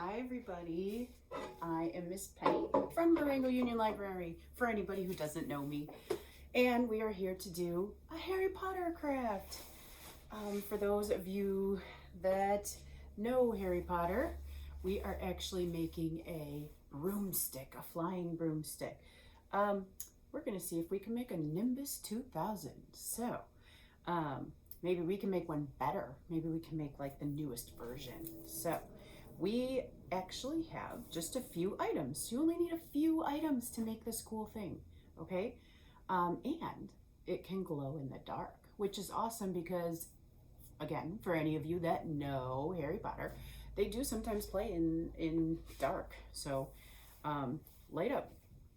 Hi everybody, I am Miss Penny from Marengo-Union Library, for anybody who doesn't know me. And we are here to do a Harry Potter craft. For those of you that know Harry Potter, we are actually making a broomstick, a flying broomstick. We're gonna see if we can make a Nimbus 2000. So, maybe we can make one better. Maybe we can make like the newest version. So we actually have just a few items. You only need a few items to make this cool thing, okay? And it can glow in the dark, which is awesome because, again, for any of you that know Harry Potter, they do sometimes play in dark. So light up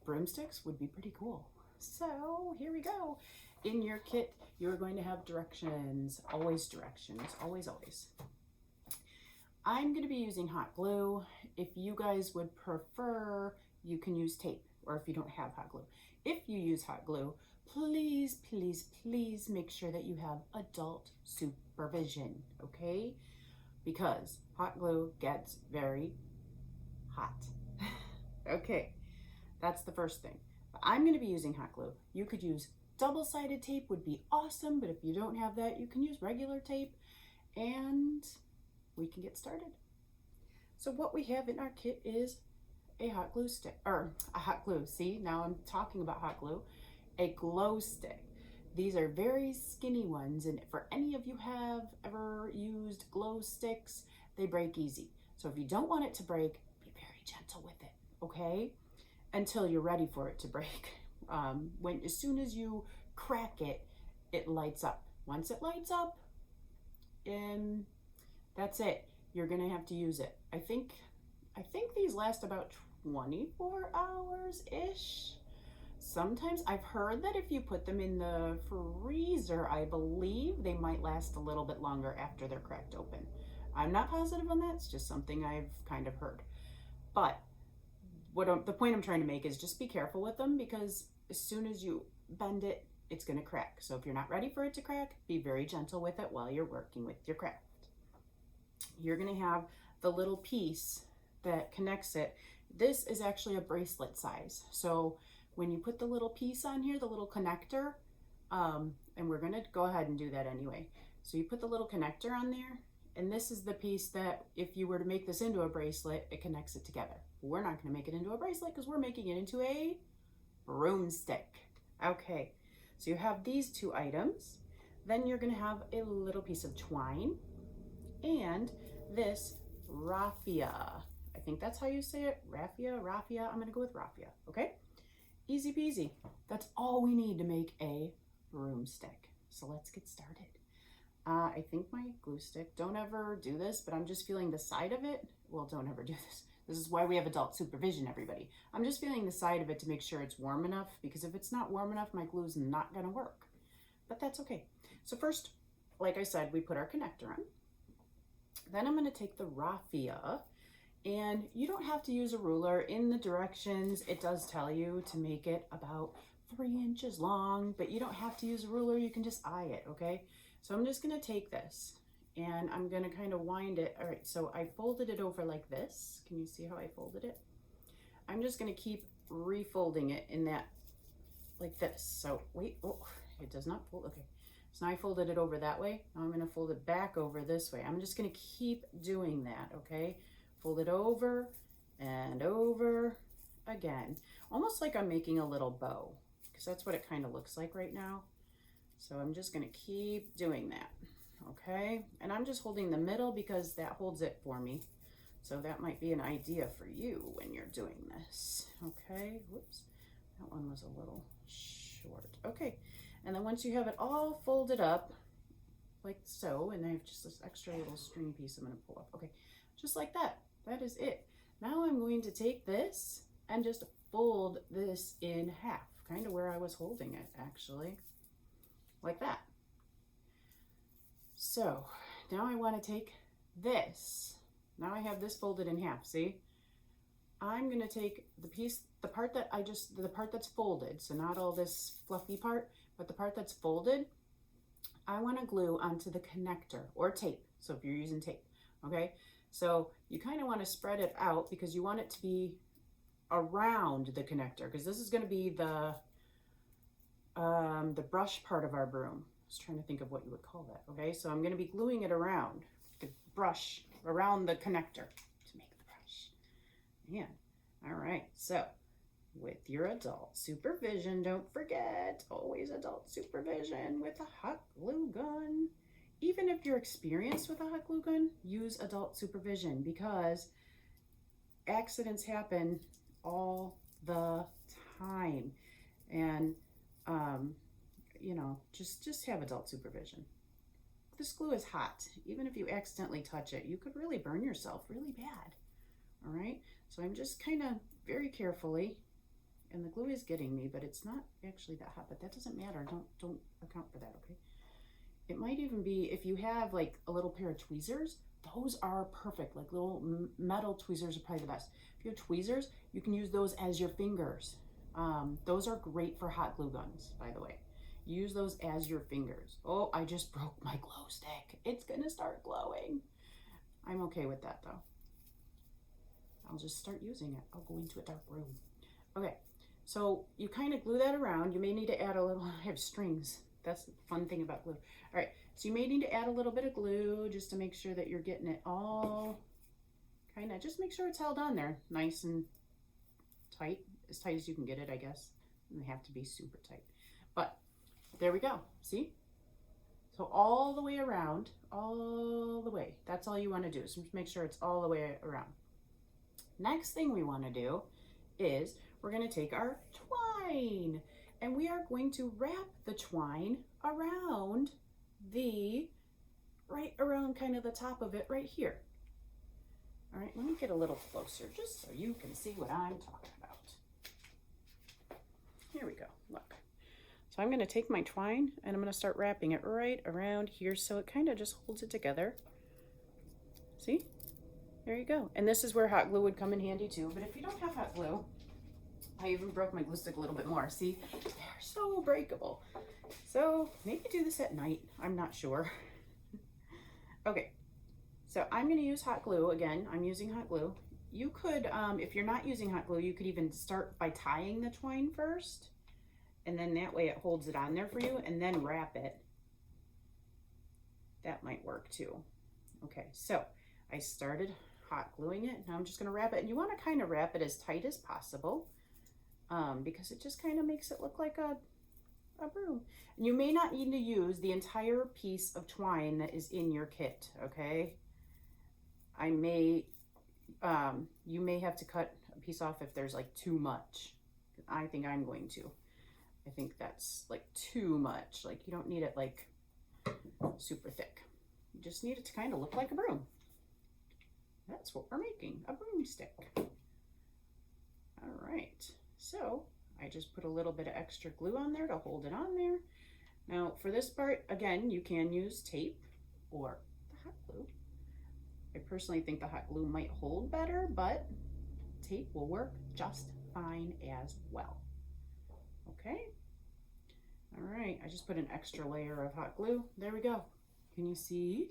broomsticks would be pretty cool. So here we go. In your kit, you're going to have directions, always, always. I'm going to be using hot glue. If you guys would prefer, you can use tape, or if you don't have hot glue. If you use hot glue, please, please, please make sure that you have adult supervision, okay? Because hot glue gets very hot. Okay, that's the first thing. But I'm going to be using hot glue. You could use double-sided tape, would be awesome, but if you don't have that, you can use regular tape, and we can get started. So what we have in our kit is a hot glue stick, or a hot glue. See, now I'm talking about hot glue. A glow stick. These are very skinny ones, and for any of you have ever used glow sticks, they break easy. So if you don't want it to break, be very gentle with it, okay? Until you're ready for it to break. As soon as you crack it, it lights up. Once it lights up, that's it. You're gonna have to use it. I think these last about 24 hours-ish. Sometimes I've heard that if you put them in the freezer, I believe they might last a little bit longer after they're cracked open. I'm not positive on that. It's just something I've kind of heard. But the point I'm trying to make is just be careful with them, because as soon as you bend it, it's gonna crack. So if you're not ready for it to crack, be very gentle with it while you're working with your craft. You're gonna have the little piece that connects it. This is actually a bracelet size. So when you put the little piece on here, the little connector, and we're gonna go ahead and do that anyway. So you put the little connector on there, and this is the piece that if you were to make this into a bracelet, it connects it together. We're not gonna make it into a bracelet because we're making it into a broomstick. Okay, so you have these two items. Then you're gonna have a little piece of twine and this raffia. I think that's how you say it, raffia. I'm gonna go with raffia, okay? Easy peasy. That's all we need to make a broomstick. So let's get started. I think my glue stick, don't ever do this, but I'm just feeling the side of it. Well, don't ever do this. This is why we have adult supervision, everybody. I'm just feeling the side of it to make sure it's warm enough, because if it's not warm enough, my glue's not gonna work. But that's okay. So first, like I said, we put our connector on. Then I'm gonna take the raffia, and you don't have to use a ruler. In the directions, it does tell you to make it about 3 inches long, but you don't have to use a ruler. You can just eye it, okay? So I'm just gonna take this and I'm gonna kind of wind it. All right, so I folded it over like this. Can you see how I folded it? I'm just gonna keep refolding it in that, like this. So wait, oh, it does not fold, okay. So now I folded it over that way. Now I'm gonna fold it back over this way. I'm just gonna keep doing that, okay? Fold it over and over again. Almost like I'm making a little bow, because that's what it kind of looks like right now. So I'm just gonna keep doing that, okay? And I'm just holding the middle because that holds it for me. So that might be an idea for you when you're doing this, okay? Whoops, that one was a little short. Okay, and then once you have it all folded up, like so, and I have just this extra little string piece I'm gonna pull up, okay? Just like that, that is it. Now I'm going to take this and just fold this in half, kind of where I was holding it, actually, like that. So now I want to take this. Now I have this folded in half, see? I'm gonna take the piece, the part that's folded, so not all this fluffy part, but the part that's folded, I want to glue onto the connector or tape. So if you're using tape, okay? So you kind of want to spread it out because you want it to be around the connector, because this is going to be the brush part of our broom. I was trying to think of what you would call that. Okay, so I'm going to be gluing it around the brush, around the connector to make the brush. Man, all right, so with your adult supervision, don't forget, always adult supervision with a hot glue gun. Even if you're experienced with a hot glue gun, use adult supervision because accidents happen all the time. And, you know, just have adult supervision. This glue is hot. Even if you accidentally touch it, you could really burn yourself really bad. All right, so I'm just kind of very carefully, and the glue is getting me, but it's not actually that hot, but that doesn't matter. Don't account for that, okay? It might even be, if you have like a little pair of tweezers, those are perfect. Like little metal tweezers are probably the best. If you have tweezers, you can use those as your fingers. Those are great for hot glue guns, by the way. Use those as your fingers. Oh, I just broke my glow stick. It's gonna start glowing. I'm okay with that though. I'll just start using it. I'll go into a dark room. Okay, so you kind of glue that around. You may need to add a little, I have strings. That's the fun thing about glue. All right, so you may need to add a little bit of glue just to make sure that you're getting it all kind of, just make sure it's held on there nice and tight as you can get it, I guess. It doesn't have to be super tight, but there we go. See? So all the way around, all the way. That's all you want to do. So just make sure it's all the way around. Next thing we want to do is we're going to take our twine and we are going to wrap the twine around right around kind of the top of it right here. All right, let me get a little closer just so you can see what I'm talking about. Here we go, look. So I'm going to take my twine and I'm going to start wrapping it right around here so it kind of just holds it together. See? There you go. And this is where hot glue would come in handy too. But if you don't have hot glue, I even broke my glue stick a little bit more. See, they're so breakable. So maybe do this at night. I'm not sure. Okay, so I'm going to use hot glue again. I'm using hot glue. You could, if you're not using hot glue, you could even start by tying the twine first. And then that way it holds it on there for you and then wrap it. That might work too. Okay, so I started hot gluing it. Now I'm just going to wrap it. And you want to kind of wrap it as tight as possible because it just kind of makes it look like a broom. And you may not need to use the entire piece of twine that is in your kit, okay? You may have to cut a piece off if there's like too much. I think I'm going to. I think that's like too much. Like you don't need it like super thick. You just need it to kind of look like a broom. That's what we're making, a broomstick. All right, so I just put a little bit of extra glue on there to hold it on there. Now for this part, again, you can use tape or the hot glue. I personally think the hot glue might hold better, but tape will work just fine as well. Okay, all right, I just put an extra layer of hot glue. There we go. Can you see?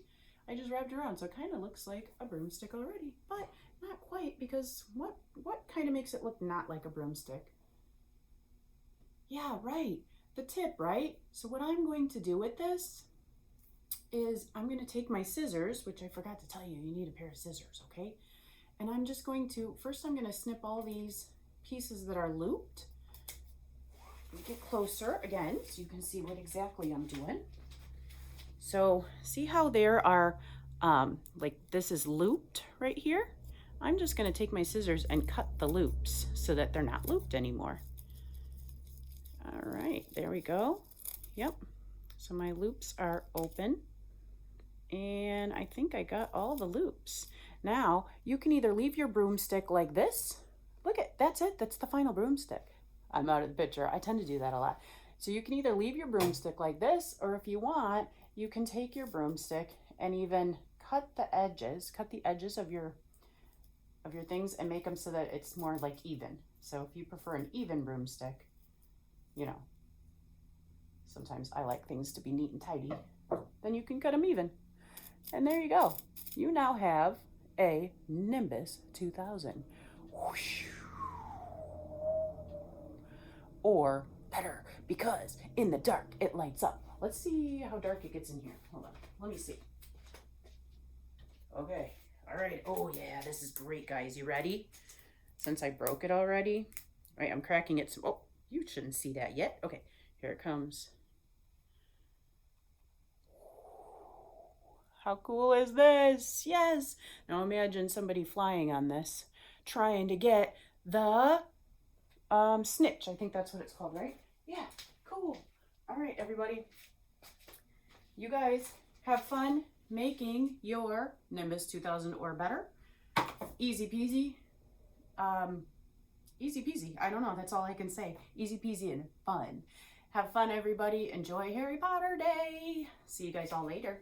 I just wrapped it around, so it kind of looks like a broomstick already, but not quite, because what kind of makes it look not like a broomstick? Yeah, right, the tip, right? So what I'm going to do with this is I'm going to take my scissors, which I forgot to tell you, you need a pair of scissors, okay? And I'm just going to, first I'm going to snip all these pieces that are looped. Get closer again so you can see what exactly I'm doing. So see how there are, like this is looped right here? I'm just going to take my scissors and cut the loops so that they're not looped anymore. All right, there we go. Yep, so my loops are open. And I think I got all the loops. Now, you can either leave your broomstick like this. Look at, that's it, that's the final broomstick. I'm out of the picture. I tend to do that a lot. So you can either leave your broomstick like this, or if you want, you can take your broomstick and even cut the edges of your things and make them so that it's more like even. So if you prefer an even broomstick, you know, sometimes I like things to be neat and tidy, then you can cut them even. And there you go. You now have a Nimbus 2000. Whoosh. Or better, because in the dark it lights up. Let's see how dark it gets in here. Hold on, let me see. Okay, all right. Oh yeah, this is great, guys. You ready? Since I broke it already. All right, I'm cracking it some. Oh, you shouldn't see that yet. Okay, here it comes. How cool is this? Yes. Now imagine somebody flying on this, trying to get the snitch. I think that's what it's called, right? Yeah, cool. All right, everybody. You guys have fun making your Nimbus 2000 or better. Easy peasy. Easy peasy. I don't know. That's all I can say. Easy peasy and fun. Have fun, everybody. Enjoy Harry Potter Day. See you guys all later.